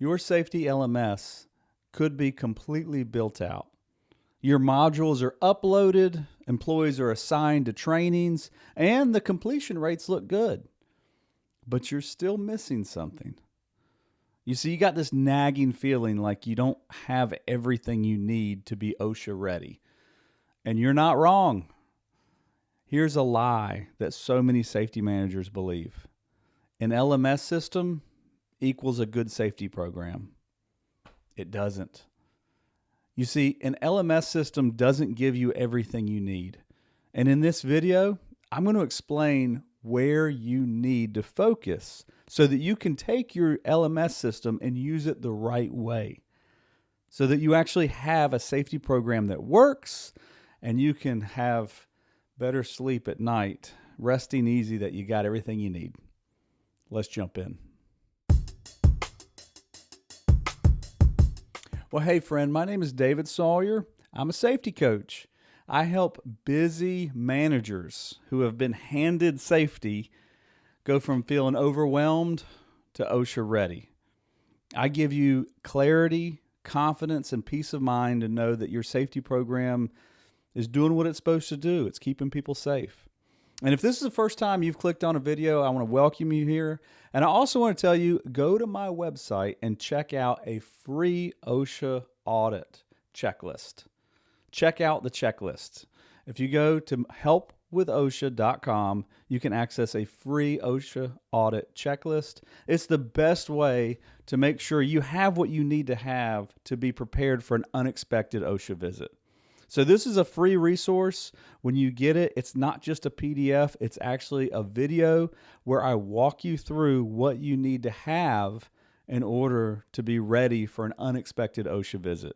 your safety LMS could be completely built out. Your modules are uploaded, employees are assigned to trainings, and the completion rates look good. But you're still missing something. You see, you got this nagging feeling like you don't have everything you need to be OSHA ready. And you're not wrong. Here's a lie that so many safety managers believe. An LMS system equals a good safety program. It doesn't. You see, an LMS system doesn't give you everything you need. And in this video, I'm going to explain where you need to focus so that you can take your LMS system and use it the right way, so that you actually have a safety program that works and you can have better sleep at night, resting easy that you got everything you need. Let's jump in. Well, hey friend, my name is David Sawyer. I'm a safety coach. I help busy managers who have been handed safety go from feeling overwhelmed to OSHA ready. I give you clarity, confidence, and peace of mind to know that your safety program is doing what it's supposed to do. It's keeping people safe. And if this is the first time you've clicked on a video, I want to welcome you here. And I also want to tell you, go to my website and check out a free OSHA audit checklist. Check out the checklist. If you go to helpwithosha.com, you can access a free OSHA audit checklist. It's the best way to make sure you have what you need to have to be prepared for an unexpected OSHA visit. So this is a free resource. When you get it, it's not just a PDF. It's actually a video where I walk you through what you need to have in order to be ready for an unexpected OSHA visit.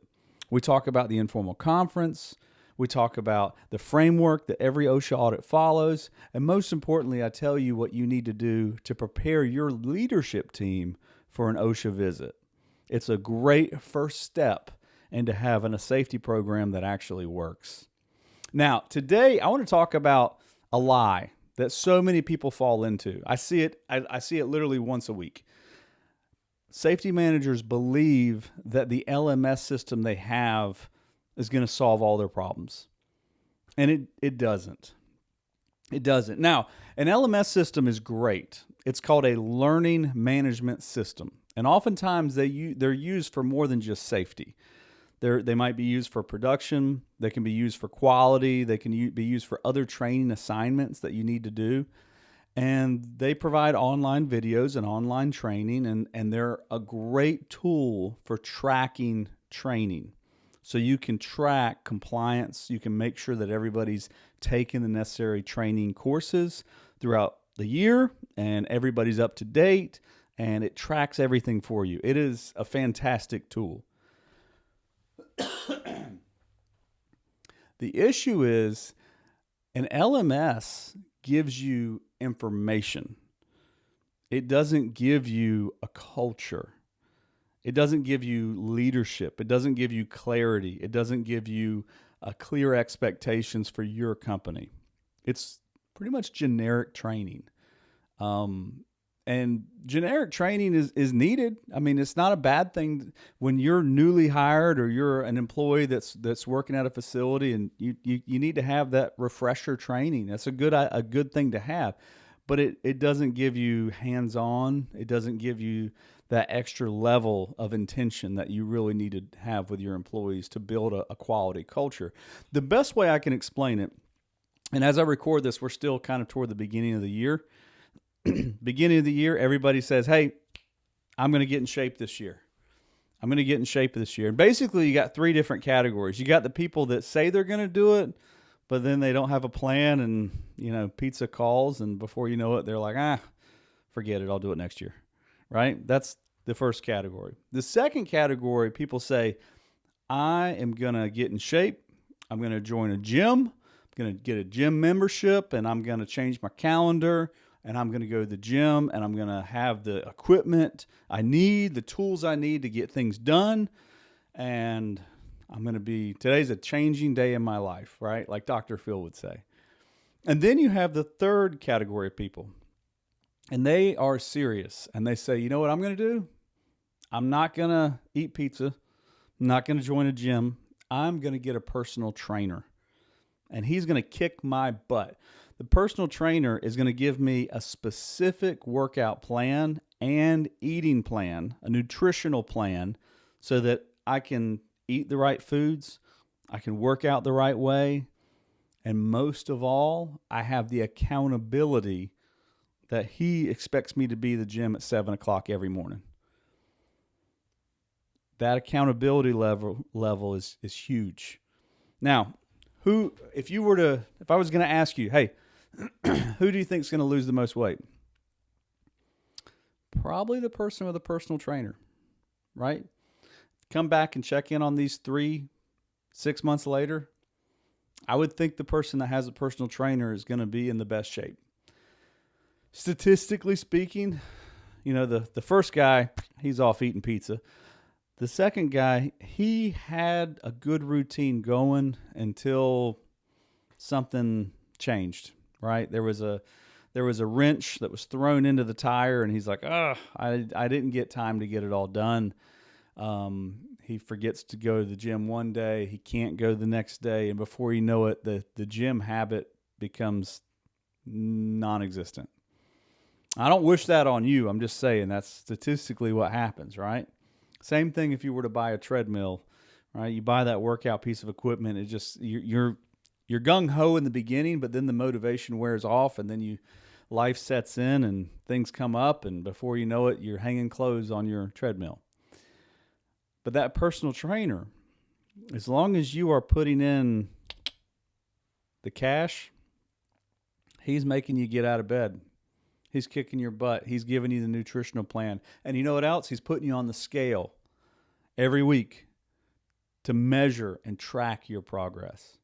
We talk about the informal conference. We talk about the framework that every OSHA audit follows. And most importantly, I tell you what you need to do to prepare your leadership team for an OSHA visit. It's a great first step into having a safety program that actually works. Now, today I want to talk about a lie that so many people fall into. I see it literally once a week. Safety managers believe that the LMS system they have is going to solve all their problems. And it doesn't. It doesn't. Now, an LMS system is great. It's called a learning management system. And oftentimes they're used for more than just safety. They might be used for production. They can be used for quality. They can be used for other training assignments that you need to do. And they provide online videos and online training, and they're a great tool for tracking training. So you can track compliance. You can make sure that everybody's taking the necessary training courses throughout the year and everybody's up to date, and it tracks everything for you. It is a fantastic tool. The issue is an LMS gives you information. It doesn't give you a culture. It doesn't give you leadership. It doesn't give you clarity. It doesn't give you clear expectations for your company. It's pretty much generic training. And generic training is needed. I mean, it's not a bad thing when you're newly hired or you're an employee that's working at a facility, and you need to have that refresher training. That's a good thing to have, but it doesn't give you hands-on. It doesn't give you that extra level of intention that you really need to have with your employees to build a quality culture. The best way I can explain it, and as I record this, we're still kind of toward the beginning of the year. Beginning of the year, everybody says, hey, I'm going to get in shape this year. I'm going to get in shape this year. And basically, you got three different categories. You got the people that say they're going to do it, but then they don't have a plan, and, pizza calls, and before you know it, they're like, forget it. I'll do it next year, right? That's the first category. The second category, people say, I am going to get in shape. I'm going to join a gym. I'm going to get a gym membership, and I'm going to change my calendar. And I'm going to go to the gym, and I'm going to have the equipment I need, the tools I need to get things done. And today's a changing day in my life, right? Like Dr. Phil would say. And then you have the third category of people, and they are serious. And they say, you know what I'm going to do? I'm not going to eat pizza. I'm not going to join a gym. I'm going to get a personal trainer, and he's going to kick my butt. The personal trainer is going to give me a specific workout plan and eating plan, a nutritional plan, so that I can eat the right foods, I can work out the right way, and most of all, I have the accountability that he expects me to be at the gym at 7 o'clock every morning. That accountability level is huge. Now, if I was going to ask you, hey, who do you think is going to lose the most weight? Probably the person with a personal trainer, right? Come back and check in on these 6 months later. I would think the person that has a personal trainer is going to be in the best shape. Statistically speaking, the first guy, he's off eating pizza. The second guy, he had a good routine going until something changed, right? There was a wrench that was thrown into the tire, and he's like, I didn't get time to get it all done. He forgets to go to the gym one day. He can't go the next day. And before you know it, the gym habit becomes non-existent. I don't wish that on you. I'm just saying that's statistically what happens, right? Same thing if you were to buy a treadmill, right? You buy that workout piece of equipment. It just, you're gung-ho in the beginning, but then the motivation wears off, and then life sets in and things come up, and before you know it, you're hanging clothes on your treadmill. But that personal trainer, as long as you are putting in the cash, he's making you get out of bed. He's kicking your butt. He's giving you the nutritional plan. And you know what else? He's putting you on the scale every week to measure and track your progress.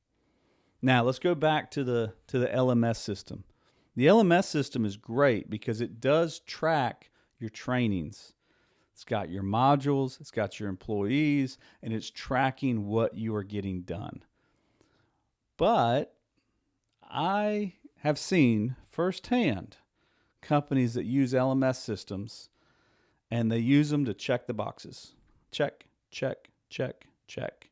Now, let's go back to the LMS system. The LMS system is great because it does track your trainings. It's got your modules, it's got your employees, and it's tracking what you are getting done. But I have seen firsthand companies that use LMS systems, and they use them to check the boxes. Check, check, check, check.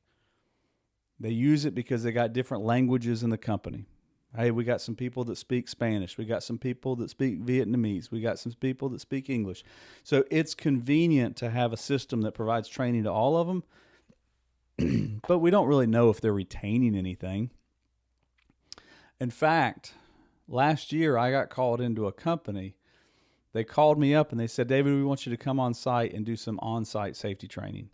They use it because they got different languages in the company. Hey, we got some people that speak Spanish. We got some people that speak Vietnamese. We got some people that speak English. So it's convenient to have a system that provides training to all of them, but we don't really know if they're retaining anything. In fact, last year I got called into a company. They called me up and they said, David, we want you to come on site and do some on-site safety training.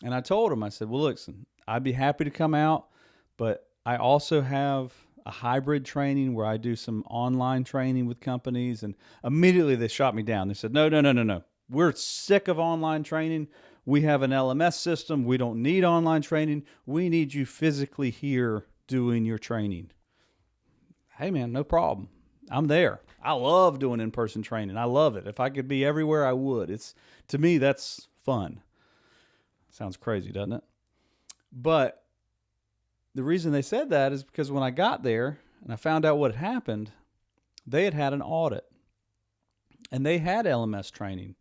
And I told them, I said, well, listen, I'd be happy to come out, but I also have a hybrid training where I do some online training with companies. And immediately they shot me down. They said, no. We're sick of online training. We have an LMS system. We don't need online training. We need you physically here doing your training. Hey, man, no problem. I'm there. I love doing in-person training. I love it. If I could be everywhere, I would. To me, that's fun. Sounds crazy, doesn't it? But the reason they said that is because when I got there and I found out what had happened, they had an audit. And they had LMS training.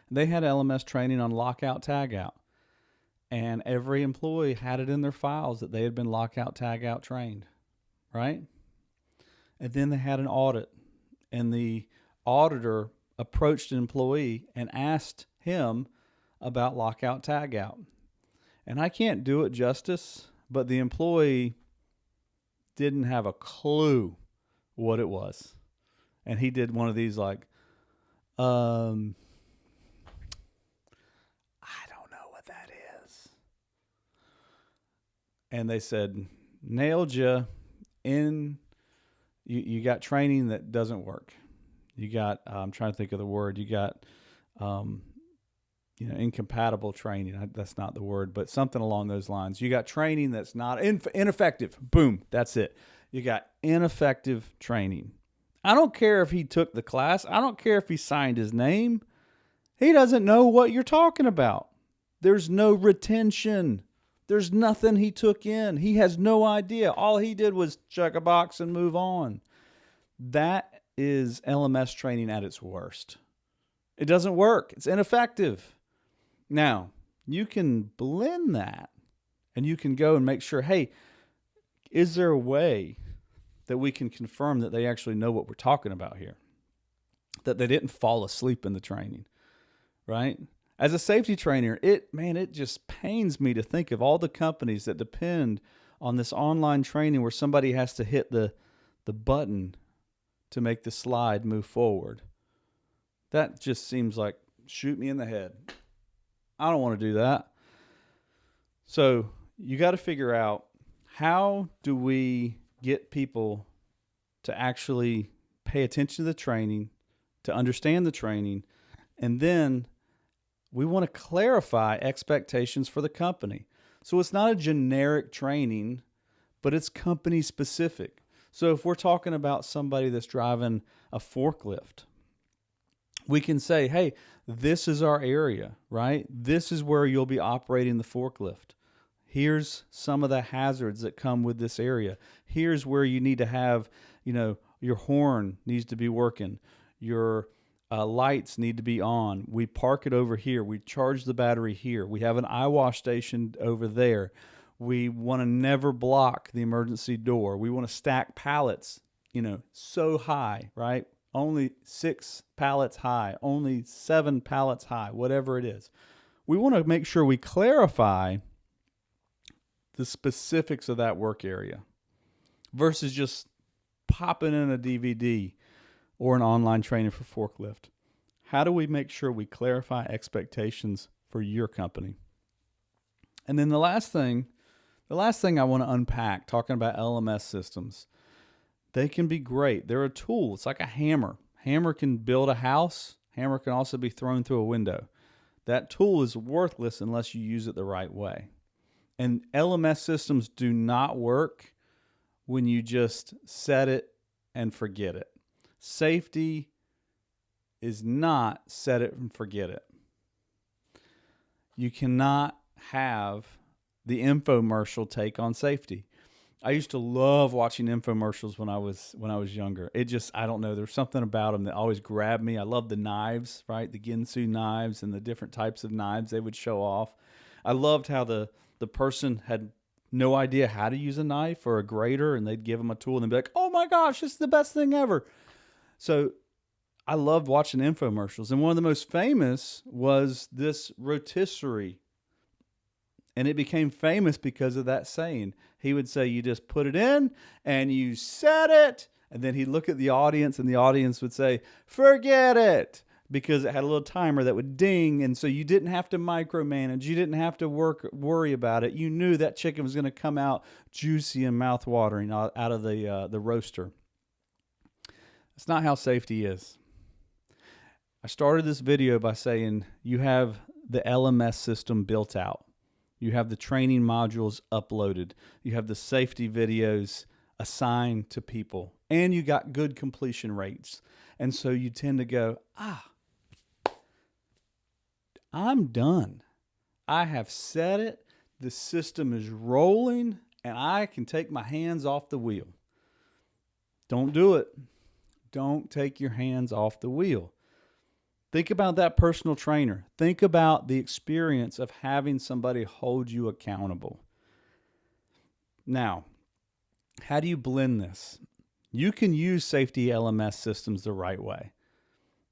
They had LMS training on lockout, tagout. And every employee had it in their files that they had been lockout, tagout trained, right? And then they had an audit. And the auditor approached an employee and asked him about lockout, tagout. And I can't do it justice, but the employee didn't have a clue what it was. And he did one of these like, I don't know what that is. And they said, nailed you in, you got training that doesn't work. You got, I'm trying to think of the word, you got, incompatible training. That's not the word, but something along those lines. You got training that's not ineffective. Boom. That's it. You got ineffective training. I don't care if he took the class. I don't care if he signed his name. He doesn't know what you're talking about. There's no retention. There's nothing he took in. He has no idea. All he did was check a box and move on. That is LMS training at its worst. It doesn't work. It's ineffective. Now, you can blend that and you can go and make sure, hey, is there a way that we can confirm that they actually know what we're talking about here? That they didn't fall asleep in the training, right? As a safety trainer, it just pains me to think of all the companies that depend on this online training where somebody has to hit the button to make the slide move forward. That just seems like shoot me in the head. I don't want to do that. So you got to figure out, how do we get people to actually pay attention to the training, to understand the training, and then we want to clarify expectations for the company. So it's not a generic training, but it's company specific. So if we're talking about somebody that's driving a forklift, we can say, hey, this is our area, right? This is where you'll be operating the forklift. Here's some of the hazards that come with this area. Here's where you need to have, your horn needs to be working. Your lights need to be on. We park it over here. We charge the battery here. We have an eye wash station over there. We want to never block the emergency door. We want to stack pallets, so high, right? Only 6 pallets high, only 7 pallets high, whatever it is. We want to make sure we clarify the specifics of that work area versus just popping in a DVD or an online training for forklift. How do we make sure we clarify expectations for your company? And then the last thing I want to unpack, talking about LMS systems, they can be great. They're a tool. It's like a hammer. Hammer can build a house. Hammer can also be thrown through a window. That tool is worthless unless you use it the right way. And LMS systems do not work when you just set it and forget it. Safety is not set it and forget it. You cannot have the infomercial take on safety. I used to love watching infomercials when I was younger. I don't know, there's something about them that always grabbed me. I love the knives, right? The Ginsu knives and the different types of knives they would show off. I loved how the person had no idea how to use a knife or a grater, and they'd give them a tool and they'd be like, oh my gosh, this is the best thing ever. So I loved watching infomercials. And one of the most famous was this rotisserie. And it became famous because of that saying. He would say, you just put it in and you set it. And then he'd look at the audience and the audience would say, forget it. Because it had a little timer that would ding. And so you didn't have to micromanage. You didn't have to worry about it. You knew that chicken was going to come out juicy and mouth-watering out of the roaster. That's not how safety is. I started this video by saying you have the LMS system built out. You have the training modules uploaded. You have the safety videos assigned to people. And you got good completion rates. And so you tend to go, I'm done. I have set it. The system is rolling, and I can take my hands off the wheel. Don't do it. Don't take your hands off the wheel. Think about that personal trainer. Think about the experience of having somebody hold you accountable. Now, how do you blend this? You can use safety LMS systems the right way.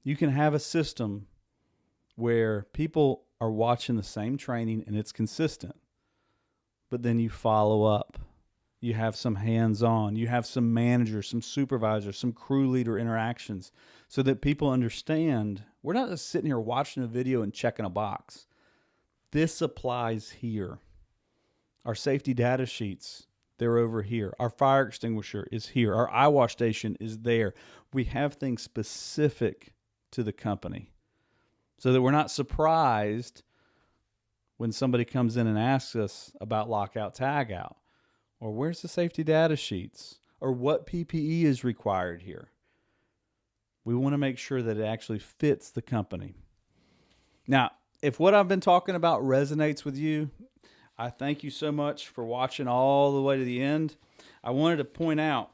You can have a system where people are watching the same training and it's consistent, but then you follow up. You have some hands-on. You have some managers, some supervisors, some crew leader interactions so that people understand we're not just sitting here watching a video and checking a box. This applies here. Our safety data sheets, they're over here. Our fire extinguisher is here. Our eye wash station is there. We have things specific to the company so that we're not surprised when somebody comes in and asks us about lockout, tagout, or where's the safety data sheets, or what PPE is required here. We want to make sure that it actually fits the company. Now, if what I've been talking about resonates with you, I thank you so much for watching all the way to the end. I wanted to point out,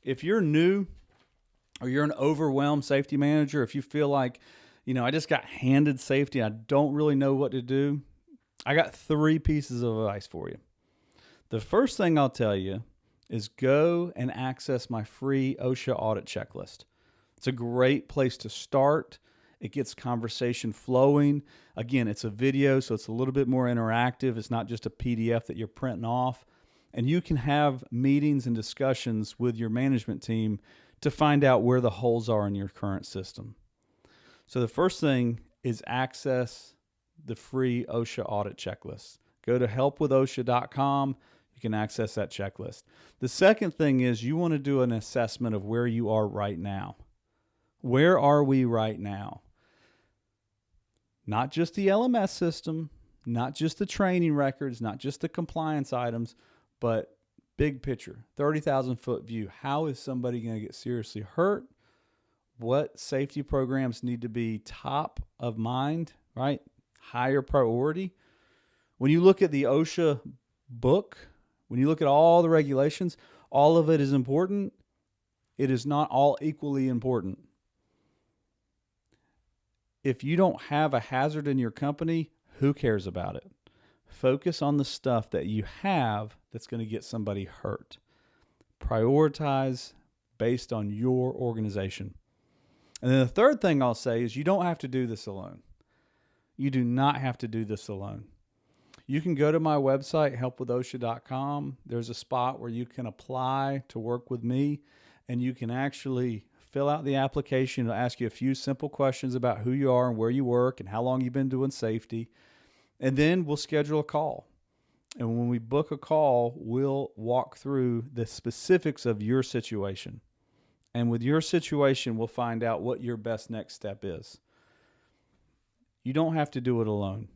if you're new or you're an overwhelmed safety manager, if you feel like I just got handed safety. I don't really know what to do. I got 3 pieces of advice for you. The first thing I'll tell you is go and access my free OSHA audit checklist. It's a great place to start. It gets conversation flowing. Again, it's a video, so it's a little bit more interactive. It's not just a PDF that you're printing off. And you can have meetings and discussions with your management team to find out where the holes are in your current system. So the first thing is access the free OSHA audit checklist. Go to helpwithosha.com. You can access that checklist. The second thing is you want to do an assessment of where you are right now. Where are we right now? Not just the LMS system, not just the training records, not just the compliance items, but big picture, 30,000 foot view. How is somebody going to get seriously hurt? What safety programs need to be top of mind, right? Higher priority. When you look at the OSHA book, when you look at all the regulations, all of it is important. It is not all equally important. If you don't have a hazard in your company, who cares about it? Focus on the stuff that you have that's going to get somebody hurt. Prioritize based on your organization. And then the third thing I'll say is you don't have to do this alone. You do not have to do this alone. You can go to my website, helpwithosha.com. There's a spot where you can apply to work with me, and you can actually fill out the application. It'll ask you a few simple questions about who you are and where you work and how long you've been doing safety. And then we'll schedule a call. And when we book a call, we'll walk through the specifics of your situation. And with your situation, we'll find out what your best next step is. You don't have to do it alone.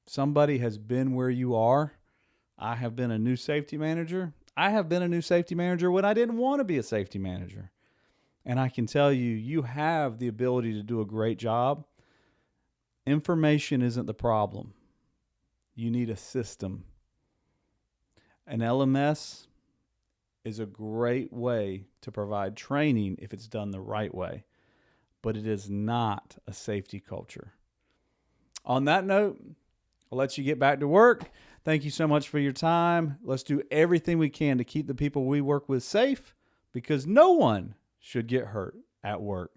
Somebody has been where you are. I have been a new safety manager. I have been a new safety manager when I didn't want to be a safety manager. And I can tell you, you have the ability to do a great job. Information isn't the problem. You need a system. An LMS is a great way to provide training if it's done the right way, but it is not a safety culture. On that note, I'll let you get back to work. Thank you so much for your time. Let's do everything we can to keep the people we work with safe, because no one should get hurt at work.